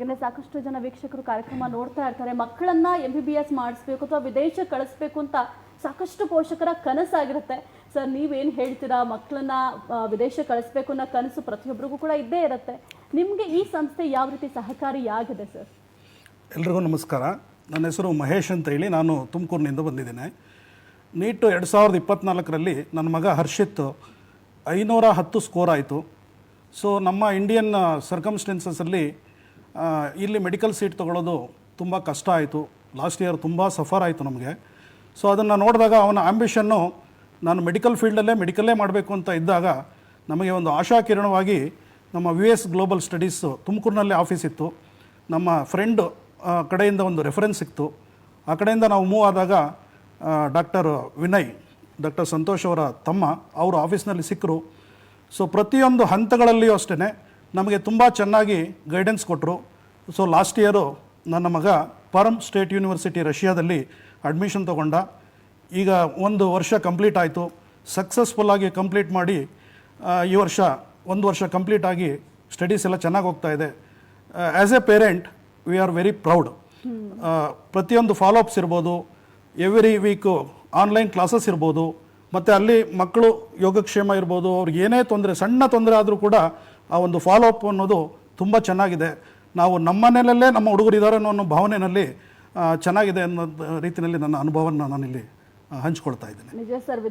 ಯಾಕಂದರೆ ಸಾಕಷ್ಟು ಜನ ವೀಕ್ಷಕರು ಕಾರ್ಯಕ್ರಮ ನೋಡ್ತಾ ಇರ್ತಾರೆ. ಮಕ್ಕಳನ್ನ MBBS ಮಾಡಿಸ್ಬೇಕು ಅಥವಾ ವಿದೇಶಕ್ಕೆ ಕಳಿಸ್ಬೇಕು ಅಂತ ಸಾಕಷ್ಟು ಪೋಷಕರ ಕನಸಾಗಿರುತ್ತೆ. ಸರ್, ನೀವೇನು ಹೇಳ್ತೀರಾ? ಮಕ್ಕಳನ್ನ ವಿದೇಶಕ್ಕೆ ಕಳಿಸ್ಬೇಕು ಅನ್ನೋ ಕನಸು ಪ್ರತಿಯೊಬ್ಬರಿಗೂ ಕೂಡ ಇದ್ದೇ ಇರುತ್ತೆ. ನಿಮಗೆ ಈ ಸಂಸ್ಥೆ ಯಾವ ರೀತಿ ಸಹಕಾರಿಯಾಗಿದೆ ಸರ್? ಎಲ್ರಿಗೂ ನಮಸ್ಕಾರ. ನನ್ನ ಹೆಸರು ಮಹೇಶ್ ಅಂತ ಹೇಳಿ, ನಾನು ತುಮಕೂರಿನಿಂದ ಬಂದಿದ್ದೇನೆ. ನೀಟ್ 2024ರಲ್ಲಿ ನನ್ನ ಮಗ ಹರ್ಷಿತ್ 510 ಸ್ಕೋರ್ ಆಯಿತು. ಸೊ ನಮ್ಮ ಇಂಡಿಯನ್ ಸರ್ಕಮ್ಸ್ಟೆನ್ಸಸಲ್ಲಿ ಇಲ್ಲಿ ಮೆಡಿಕಲ್ ಸೀಟ್ ತೊಗೊಳ್ಳೋದು ತುಂಬ ಕಷ್ಟ ಆಯಿತು. ಲಾಸ್ಟ್ ಇಯರ್ ತುಂಬ ಸಫರ್ ಆಯಿತು ನಮಗೆ. ಸೊ ಅದನ್ನು ನೋಡಿದಾಗ ಅವನ ಆ್ಯಂಬಿಷನ್ನು ನಾನು ಮೆಡಿಕಲ್ಲೇ ಮಾಡಬೇಕು ಅಂತ ಇದ್ದಾಗ ನಮಗೆ ಒಂದು ಆಶಾಕಿರಣವಾಗಿ ನಮ್ಮ US ಗ್ಲೋಬಲ್ ಸ್ಟಡೀಸ್ ತುಮಕೂರಿನಲ್ಲೇ ಆಫೀಸ್ ಇತ್ತು. ನಮ್ಮ ಫ್ರೆಂಡ್ ಕಡೆಯಿಂದ ಒಂದು ರೆಫರೆನ್ಸ್ ಸಿಕ್ತು. ಆ ಕಡೆಯಿಂದ ನಾವು ಮೂವ್ ಆದಾಗ ಡಾಕ್ಟರ್ ವಿನಯ್, ಡಾಕ್ಟರ್ ಸಂತೋಷ್ ಅವರ ತಮ್ಮ, ಅವರು ಆಫೀಸ್ನಲ್ಲಿ ಸಿಕ್ಕರು. ಸೊ ಪ್ರತಿಯೊಂದು ಹಂತಗಳಲ್ಲಿಯೂ ಅಷ್ಟೇ ನಮಗೆ ತುಂಬ ಚೆನ್ನಾಗಿ ಗೈಡೆನ್ಸ್ ಕೊಟ್ಟರು. ಸೊ ಲಾಸ್ಟ್ ಇಯರು ನನ್ನ ಮಗ ಪರ್ಮ್ ಸ್ಟೇಟ್ ಯೂನಿವರ್ಸಿಟಿ ರಷ್ಯಾದಲ್ಲಿ ಅಡ್ಮಿಷನ್ ತೊಗೊಂಡ. ಈಗ 1 ವರ್ಷ ಕಂಪ್ಲೀಟ್ ಆಯಿತು. ಸಕ್ಸಸ್ಫುಲ್ಲಾಗಿ ಕಂಪ್ಲೀಟ್ ಮಾಡಿ ಈ ವರ್ಷ 1 ವರ್ಷ ಕಂಪ್ಲೀಟ್ ಆಗಿ ಸ್ಟಡೀಸ್ ಎಲ್ಲ ಚೆನ್ನಾಗಿ ಹೋಗ್ತಾ ಇದೆ. As A parent we are very proud. ಪ್ರತಿಯೊಂದು ಫಾಲೋಅಪ್ಸ್ ಇರ್ಬೋದು, ಎವ್ರಿ ವೀಕು ಆನ್ಲೈನ್ ಕ್ಲಾಸಸ್ ಇರ್ಬೋದು, ಮತ್ತು ಅಲ್ಲಿ ಮಕ್ಕಳು ಯೋಗಕ್ಷೇಮ ಇರ್ಬೋದು, ಅವ್ರಿಗೆ ಏನೇ ಸಣ್ಣ ತೊಂದರೆ ಆದರೂ ಕೂಡ ಆ ಒಂದು ಫಾಲೋಅಪ್ ಅನ್ನೋದು ತುಂಬ ಚೆನ್ನಾಗಿದೆ. ನಾವು ನಮ್ಮ ಮನೆಯಲ್ಲೇ ನಮ್ಮ ಹುಡುಗರು ಇದ್ದಾರೆ ಅನ್ನೋ ಭಾವನೆಯಲ್ಲಿ ಚೆನ್ನಾಗಿದೆ ಅನ್ನೋ ರೀತಿಯಲ್ಲಿ ನನ್ನ ಅನುಭವವನ್ನು ನಾನಿಲ್ಲಿ ಹಂಚ್ಕೊಳ್ತಾ ಇದ್ದೇನೆ. ನಿಜ ಸರ್.